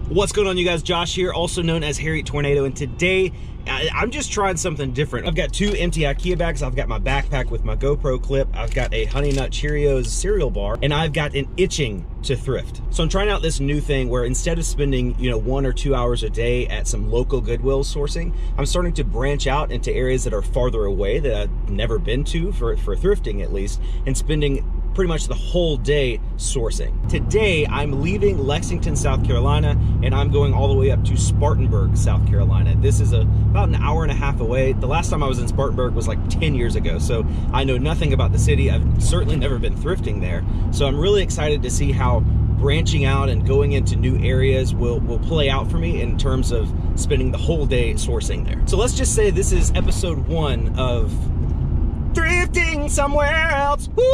What's going on, you guys? Josh here, also known as Harry Tornado, and today I'm just trying something different. I've got 2 empty IKEA bags. I've got my backpack with my GoPro clip. I've got a Honey Nut Cheerios cereal bar, and I've got an itching to thrift. So I'm trying out this new thing where instead of spending, 1 or 2 hours a day at some local Goodwill sourcing, I'm starting to branch out into areas that are farther away that I've never been to for thrifting at least, and spending pretty much the whole day sourcing. Today, I'm leaving Lexington, South Carolina, and I'm going all the way up to Spartanburg, South Carolina. This is about an hour and a half away. The last time I was in Spartanburg was like 10 years ago, so I know nothing about the city. I've certainly never been thrifting there. So I'm really excited to see how branching out and going into new areas will play out for me in terms of spending the whole day sourcing there. So let's just say this is episode 1 of Thrifting Somewhere Else. Woo!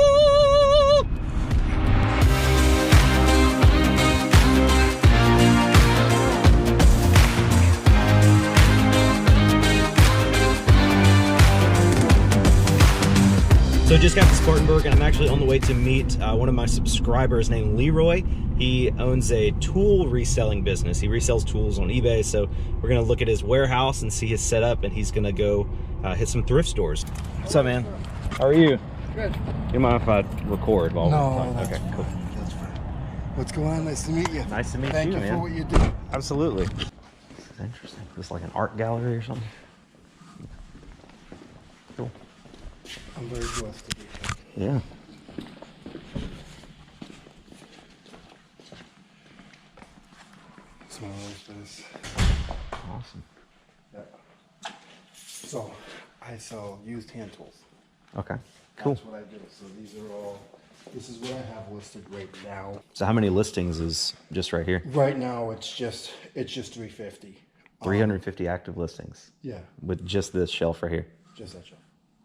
So just got to Spartanburg, and I'm actually on the way to meet one of my subscribers named Leroy. He owns a tool reselling business. He resells tools on eBay, so we're gonna look at his warehouse and see his setup, and he's gonna go hit some thrift stores. What's up, man? How are you? Good. You mind if I record while No, we're that's okay, cool. fine. That's fine. What's going on? Nice to meet you. Nice to meet Thank you, man. for what you do. Absolutely. This is interesting. This is like an art gallery or something. Cool. I'm very blessed to be here. Yeah. Smell this. Awesome. Yeah. So, I sell used hand tools. Okay. Cool. That's what I do. So these are all. This is what I have listed right now. So how many listings is just right here? Right now, it's just 350. 350 active listings. Yeah. With just this shelf right here. Just that shelf.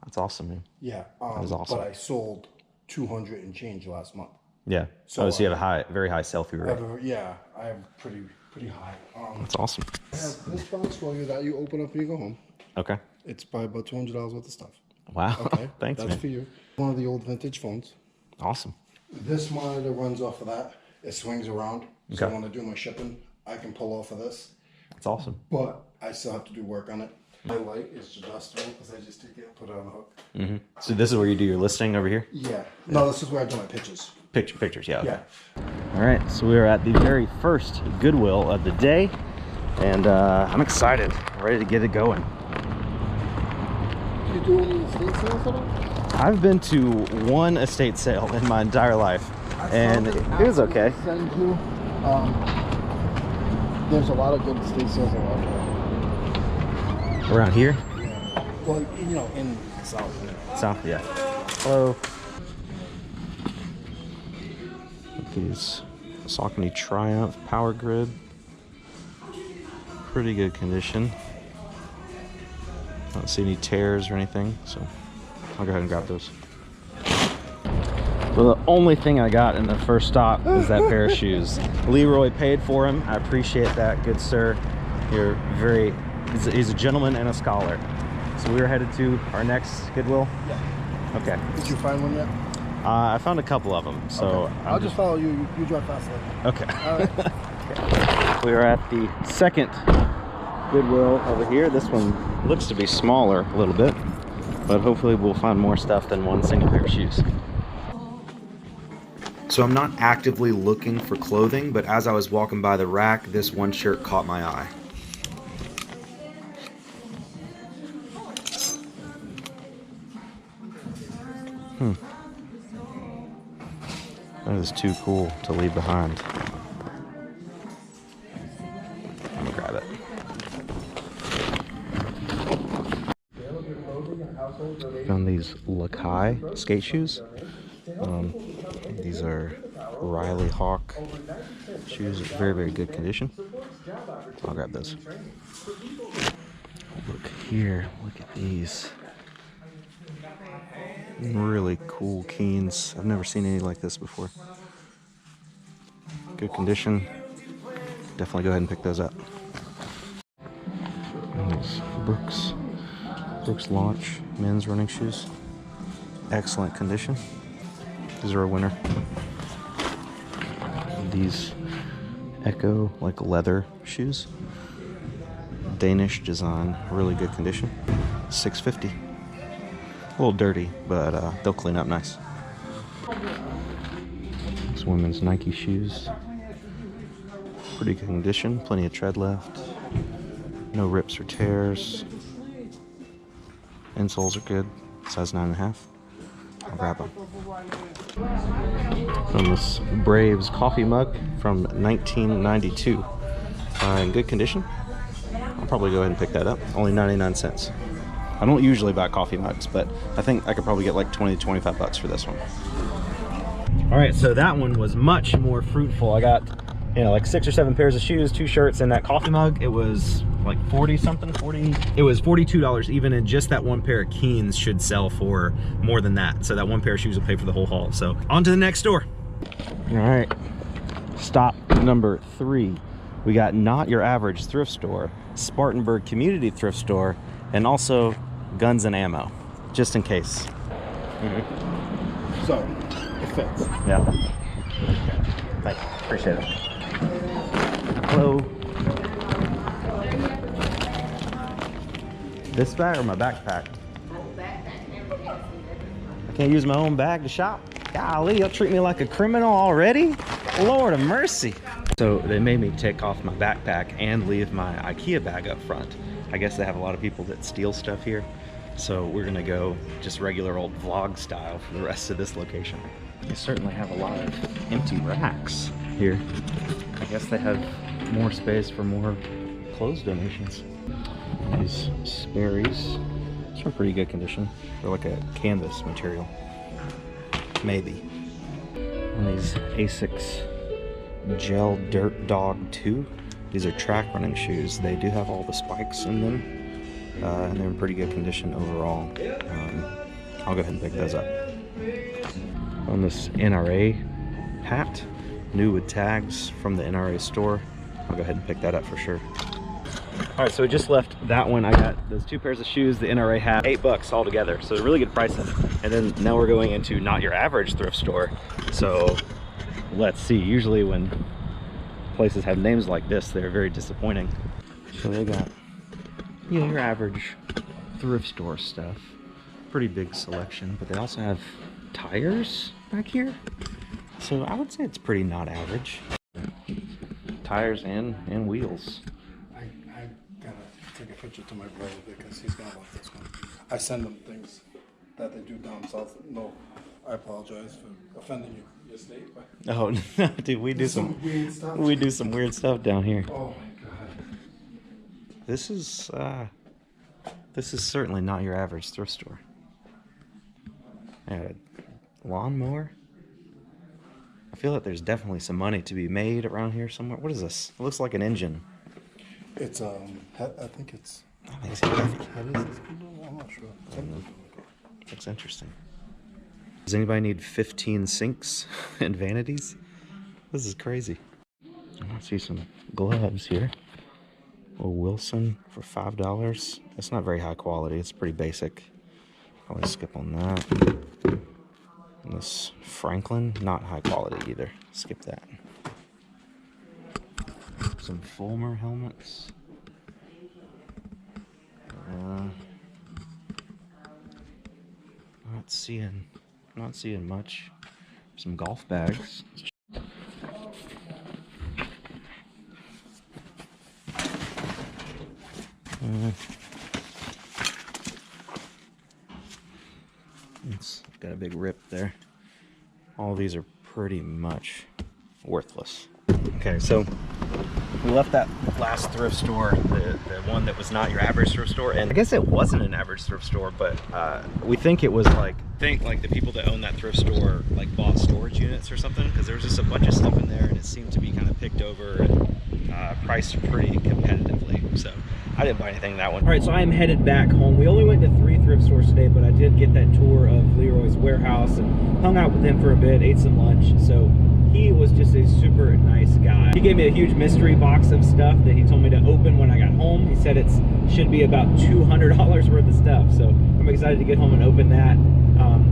That's awesome, man. Yeah. That is awesome. But I sold 200 and change last month. Yeah. So, So you have a very high sell-through rate. Yeah, I have pretty high. That's awesome. I have this box for you that you open up when you go home. Okay. It's probably about $200 worth of stuff. Wow. Okay, Thanks, that's man. for you. One of the old vintage phones. Awesome. This monitor runs off of that. It swings around. So Okay. when I do my shipping, I can pull off of this. That's awesome. But I still have to do work on it. My light is adjustable because I just take it and put it on the hook. Mm-hmm. So this is where you do your listing over here? Yeah. No, this is where I do my pictures. Pictures, yeah. Okay. Yeah. All right, so we are at the very first Goodwill of the day, and I'm excited. Ready to get it going. Do you do any estate sales at all? I've been to 1 estate sale in my entire life, and it was okay. Send you, there's a lot of good estate sales around here. Around here? Yeah. Well, in the South. South, yeah. Hello. These Saucony Triumph power grid. Pretty good condition. I don't see any tears or anything, so I'll go ahead and grab those. Well, the only thing I got in the first stop is that pair of shoes. Leroy paid for them. I appreciate that, good sir. You're he's a gentleman and a scholar. So we are headed to our next Goodwill? Yeah. Okay. Did you find one yet? I found a couple of them, so Okay. I'll just follow you. You drive fast later. okay. All right. Okay. We are at the second Goodwill over here. This one looks to be smaller a little bit, but hopefully we'll find more stuff than one single pair of shoes. So I'm not actively looking for clothing, but as I was walking by the rack, this one shirt caught my eye. That is too cool to leave behind. I'm gonna grab it. Found these Lakai skate shoes. These are Riley Hawk shoes, very, very good condition. I'll grab those. Look here, look at these. Really cool Keens. I've never seen any like this before. Good condition. Definitely go ahead and pick those up. And these Brooks Launch men's running shoes. Excellent condition. These are a winner. These Echo, like leather shoes. Danish design, really good condition. $6.50. A little dirty, but they'll clean up nice. This women's Nike shoes. Pretty good condition, plenty of tread left. No rips or tears. Insoles are good, size 9.5. I'll grab them. From this Braves coffee mug from 1992. In good condition. I'll probably go ahead and pick that up. Only 99 cents. I don't usually buy coffee mugs, but I think I could probably get like 20 to 25 bucks for this one. All right, so that one was much more fruitful. I got, you know, like 6 or 7 pairs of shoes, 2 shirts, and that coffee mug. It was like 40 something, 40. It was $42 even, and just that one pair of Keens should sell for more than that. So that one pair of shoes will pay for the whole haul. So on to the next store. All right, stop number 3. We got Not Your Average Thrift Store, Spartanburg Community Thrift Store, and also Guns and Ammo, just in case. So, it fits. Yeah. Thank you. Appreciate it. Hello. This bag or my backpack? I can't use my own bag to shop. Golly, you'll treat me like a criminal already? Lord of mercy. So they made me take off my backpack and leave my IKEA bag up front. I guess they have a lot of people that steal stuff here. So we're gonna go just regular old vlog style for the rest of this location. They certainly have a lot of empty racks here. I guess they have more space for more clothes donations. These Sperry's, it's in pretty good condition. They're like a canvas material, maybe. And these Asics Gel Dirt Dog 2. These are track running shoes. They do have all the spikes in them, and they're in pretty good condition overall. I'll go ahead and pick those up. On this NRA hat, new with tags from the NRA store. I'll go ahead and pick that up for sure. All right, so we just left that one. I got those 2 pairs of shoes, the NRA hat, $8 all together. So really good prices. And then now we're going into Not Your Average Thrift Store. So let's see. Usually when places have names like this, they're very disappointing. So they got, you know, your average thrift store stuff. Pretty big selection, but they also have tires back here. So I would say it's pretty not average. Tires and wheels. I gotta take a picture to my brother because he's gonna love this one. I send them things that they do down south. No, I apologize for offending you. Your state, but oh no, dude, we do some weird stuff. We do some weird stuff down here. Oh my god. This is certainly not your average thrift store. A lawnmower. I feel like there's definitely some money to be made around here somewhere. What is this? It looks like an engine. It's I think it's. I think it's heavy. I'm not sure. Looks interesting. Does anybody need 15 sinks and vanities? This is crazy. I see some gloves here. A Wilson for $5. That's not very high quality. It's pretty basic. Probably skip on that. And this Franklin, not high quality either. Skip that. Some Fulmer helmets. Not seeing much. Some golf bags. It's got a big rip there. All these are pretty much worthless. Okay, so we left that last thrift store, the one that was not your average thrift store, and I guess it wasn't an average thrift store, but we think it was like the people that own that thrift store like bought storage units or something, because there was just a bunch of stuff in there and it seemed to be kind of picked over and priced pretty competitively. So I didn't buy anything in that one. All right, so I am headed back home. We only went to 3 thrift stores today, but I did get that tour of Leroy's warehouse and hung out with him for a bit, ate some lunch. So He was just a super nice guy. He gave me a huge mystery box of stuff that he told me to open when I got home. He said it should be about $200 worth of stuff. So I'm excited to get home and open that.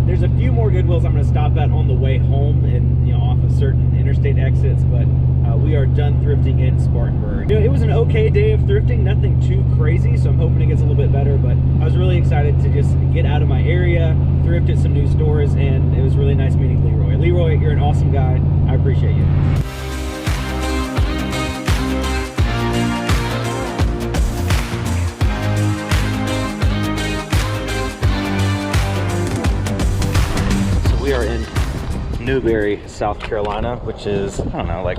There's a few more Goodwills I'm going to stop at on the way home and, you know, off of certain interstate exits, but we are done thrifting in Spartanburg. You know, it was an okay day of thrifting, nothing too crazy, so I'm hoping it gets a little bit better, but I was really excited to just get out of my area, thrift at some new stores, and it was really nice meeting Leroy. Leroy, you're an awesome guy. I appreciate you. We are in Newberry, South Carolina, which is, I don't know, like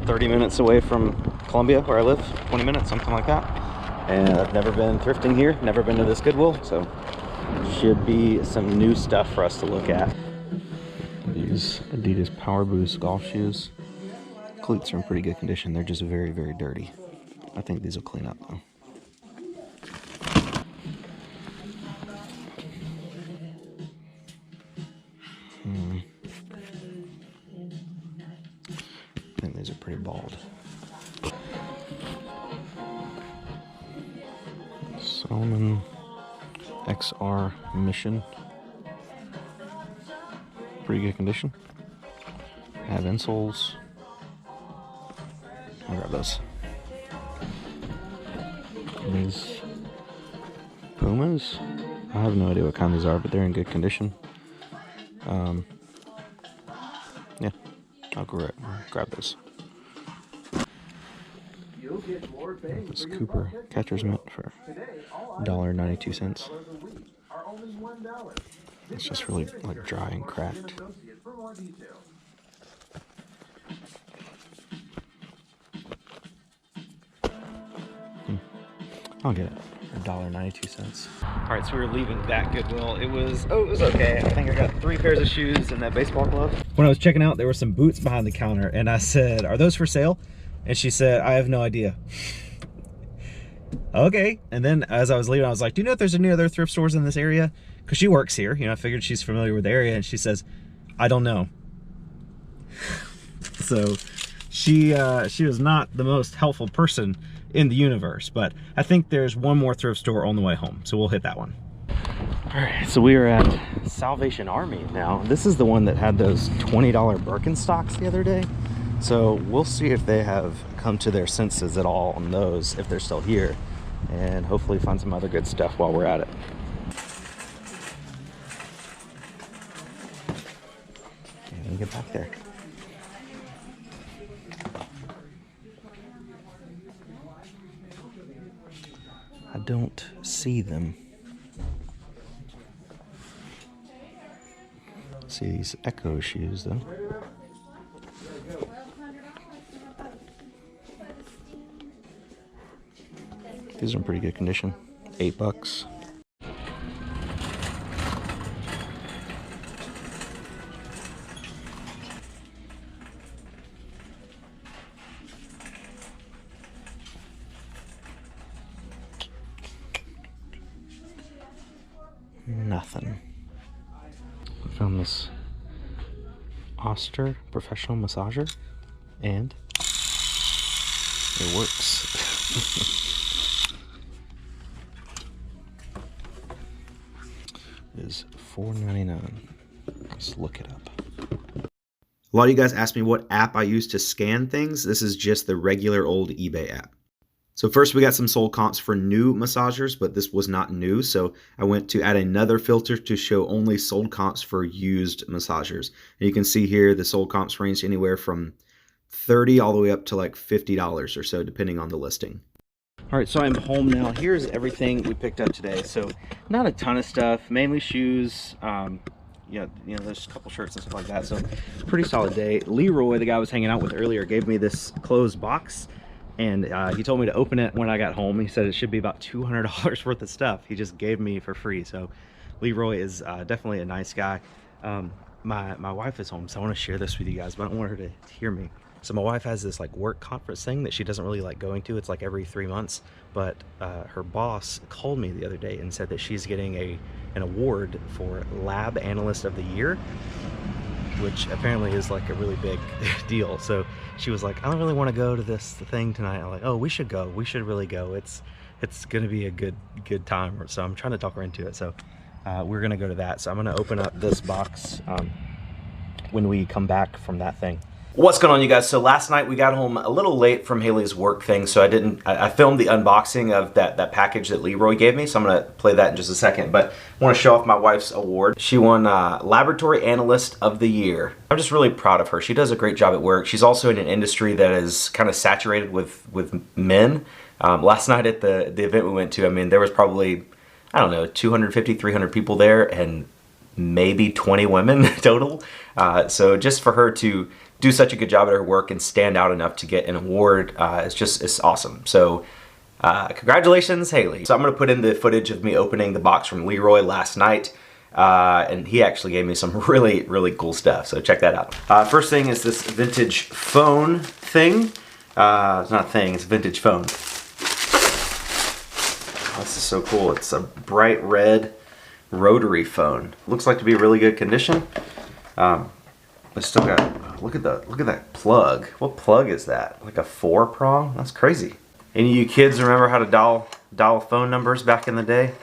30 minutes away from Columbia, where I live, 20 minutes, something like that. And I've never been thrifting here, never been to this Goodwill, so should be some new stuff for us to look at. These Adidas Power Boost golf shoes. Cleats are in pretty good condition. They're just very, very dirty. I think these will clean up though. I think these are pretty bald. Solomon XR Mission. Pretty good condition. Have insoles. I'll grab those. These Pumas. I have no idea what kind these are, but they're in good condition. Yeah, I'll grab those. This Cooper catcher's mitt for $1.92. It's just really like dry and cracked. I'll get it for $1.92. All right, so we were leaving that Goodwill. It was okay. I think I got 3 pairs of shoes and that baseball glove. When I was checking out, there were some boots behind the counter, and I said, "Are those for sale?" And she said, "I have no idea." Okay. And then as I was leaving, I was like, "Do you know if there's any other thrift stores in this area?" Because she works here. You know, I figured she's familiar with the area, and she says, "I don't know." So she was not the most helpful person in the universe, but I think there's one more thrift store on the way home, so we'll hit that one. All right, so we are at Salvation Army now. This is the one that had those $20 Birkenstocks the other day, so we'll see if they have come to their senses at all on those, if they're still here, and hopefully find some other good stuff while we're at it. Okay, let me get back there. I don't see them. See these Echo shoes though. These are in pretty good condition. $8. Nothing. I found this Oster professional massager, and it works. It is $4.99. Let's look it up. A lot of you guys asked me what app I use to scan things. This is just the regular old eBay app. So first we got some sold comps for new massagers, but this was not new. So I went to add another filter to show only sold comps for used massagers. And you can see here the sold comps range anywhere from $30 all the way up to like $50 or so, depending on the listing. All right, so I'm home now. Here's everything we picked up today. So not a ton of stuff, mainly shoes. You know, there's a couple shirts and stuff like that. So pretty solid day. Leroy, the guy I was hanging out with earlier, gave me this closed box. And he told me to open it when I got home. He said it should be about $200 worth of stuff he just gave me for free. So Leroy is definitely a nice guy. My wife is home, so I want to share this with you guys, but I don't want her to hear me. So my wife has this like work conference thing that she doesn't really like going to. It's like every 3 months. But her boss called me the other day and said that she's getting an award for Lab Analyst of the Year. which apparently is like a really big deal. So she was like, I don't really want to go to this thing tonight. I'm like, oh, we should go. We should really go. It's gonna be a good time. So I'm trying to talk her into it. So we're gonna go to that. So I'm gonna open up this box when we come back from that thing. What's going on, you guys? So last night we got home a little late from Haley's work thing, so I filmed the unboxing of that package that Leroy gave me, so I'm gonna play that in just a second. But I want to show off my wife's award. She won Laboratory Analyst of the Year. I'm just really proud of her. She does a great job at work. She's also in an industry that is kind of saturated with men. Last night at the event we went to, I mean, there was probably, I don't know, 250, 300 people there, and maybe 20 women total. So just for her to do such a good job at her work and stand out enough to get an award, it's awesome. So congratulations, Haley. So I'm gonna put in the footage of me opening the box from Leroy last night. And he actually gave me some really, really cool stuff. So check that out. First thing is this vintage phone thing. It's not a thing, it's a vintage phone. This is so cool. It's a bright red rotary phone. Looks like to be really good condition. It's still got, look at that plug. What plug is that? Like a 4-prong? That's crazy. Any of you kids remember how to dial phone numbers back in the day?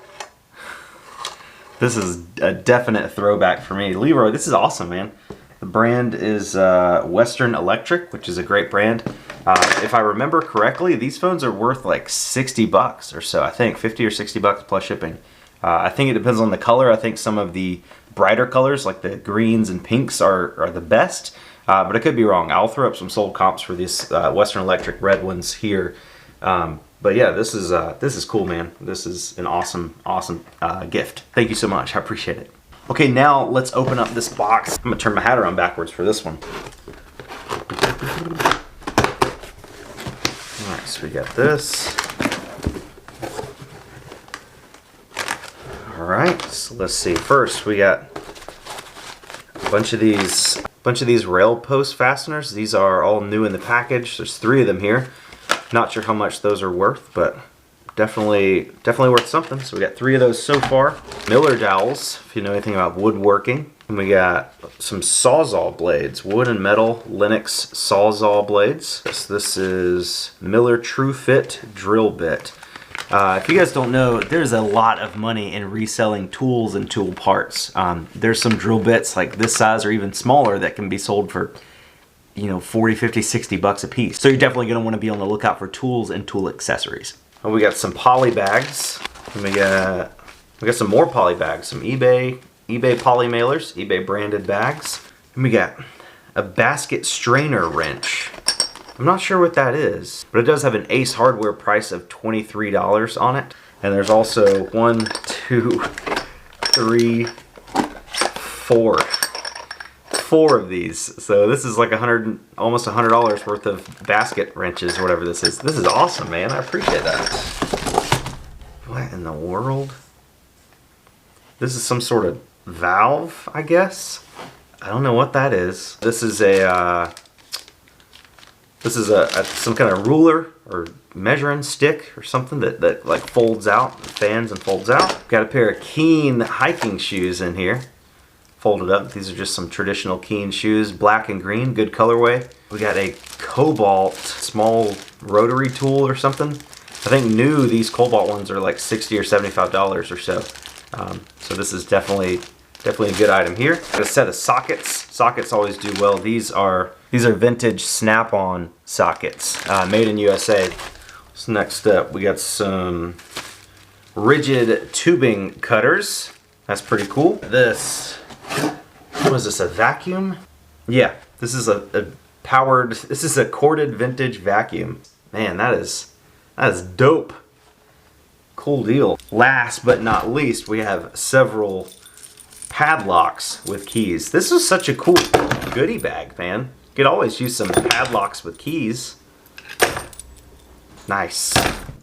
This is a definite throwback for me. Leroy, this is awesome, man. The brand is Western Electric, which is a great brand. If I remember correctly, these phones are worth like 60 bucks or so. I think 50 or 60 bucks plus shipping. I think it depends on the color. I think some of the brighter colors, like the greens and pinks, are the best. But I could be wrong. I'll throw up some sold comps for these Western Electric red ones here. But yeah, this is cool, man. This is an awesome gift. Thank you so much. I appreciate it. Okay, now let's open up this box. I'm gonna turn my hat around backwards for this one. All right, so we got this. All right, so let's see. First, we got a bunch of these rail post fasteners. These are all new in the package. There's 3 of them here. Not sure how much those are worth, but definitely worth something. So we got 3 of those so far. Miller dowels, if you know anything about woodworking. And we got some Sawzall blades, wood and metal Lennox Sawzall blades. This is Miller True Fit drill bit. If you guys don't know, there's a lot of money in reselling tools and tool parts. There's some drill bits like this size or even smaller that can be sold for, you know, 40, 50, 60 bucks a piece. So you're definitely gonna wanna be on the lookout for tools and tool accessories. And we got some poly bags. And we got some more poly bags, some eBay poly mailers, eBay branded bags. And we got a basket strainer wrench. I'm not sure what that is, but it does have an Ace Hardware price of $23 on it. And there's also 1, 2, 3, 4. 4 of these. So this is like almost $100 worth of basket wrenches or whatever this is. This is awesome, man. I appreciate that. What in the world? This is some sort of valve, I guess. I don't know what that is. This is some kind of ruler or measuring stick or something that like folds out, fans and folds out. Got a pair of Keen hiking shoes in here, folded up. These are just some traditional Keen shoes, black and green, good colorway. We got a Cobalt small rotary tool or something. I think new, these Cobalt ones are like $60 or $75 or so. So this is definitely a good item here. Got a set of sockets. Sockets always do well. These are vintage snap-on sockets, made in USA. So next up, we got some rigid tubing cutters. That's pretty cool. This, what is this, a vacuum? Yeah, this is this is a corded vintage vacuum. Man, that is dope. Cool deal. Last but not least, we have several padlocks with keys. This is such a cool goodie bag, man. You could always use some padlocks with keys. Nice.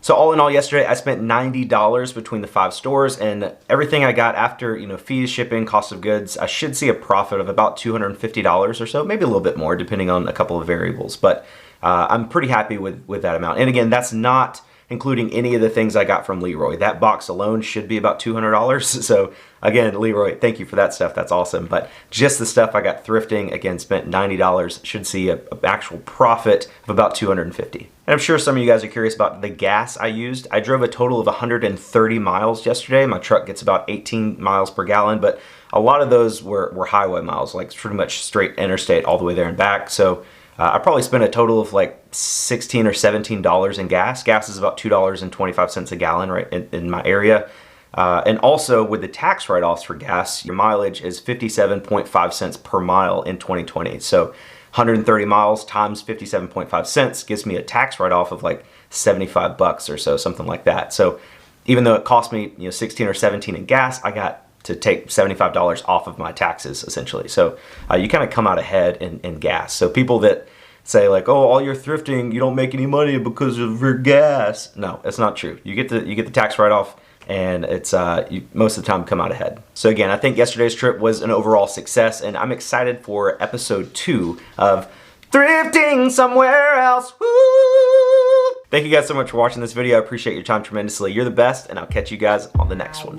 So all in all, yesterday I spent $90 between the 5 stores, and everything I got after, you know, fees, shipping, cost of goods, I should see a profit of about $250 or so, maybe a little bit more depending on a couple of variables. But I'm pretty happy with that amount. And again, that's not including any of the things I got from Leroy. That box alone should be about $200. So again, Leroy, thank you for that stuff. That's awesome. But just the stuff I got thrifting, again, spent $90, should see an actual profit of about $250. And I'm sure some of you guys are curious about the gas I used. I drove a total of 130 miles yesterday. My truck gets about 18 miles per gallon, but a lot of those were highway miles, like pretty much straight interstate all the way there and back. So I probably spent a total of like $16 or $17 in gas. Gas is about $2.25 a gallon right in my area. And also with the tax write-offs for gas, your mileage is 57.5 cents per mile in 2020. So 130 miles times 57.5 cents gives me a tax write-off of like $75 or so, something like that. So even though it cost me 16 or 17 in gas, I got to take $75 off of my taxes essentially. So you kind of come out ahead in gas. So people that say like, oh, all your thrifting, you don't make any money because of your gas. No, that's not true. You get the tax write-off, and it's you most of the time come out ahead. So again, I think yesterday's trip was an overall success, and I'm excited for episode 2 of Thrifting Somewhere Else. Woo! Thank you guys so much for watching this video. I appreciate your time tremendously. You're the best, and I'll catch you guys on the next one.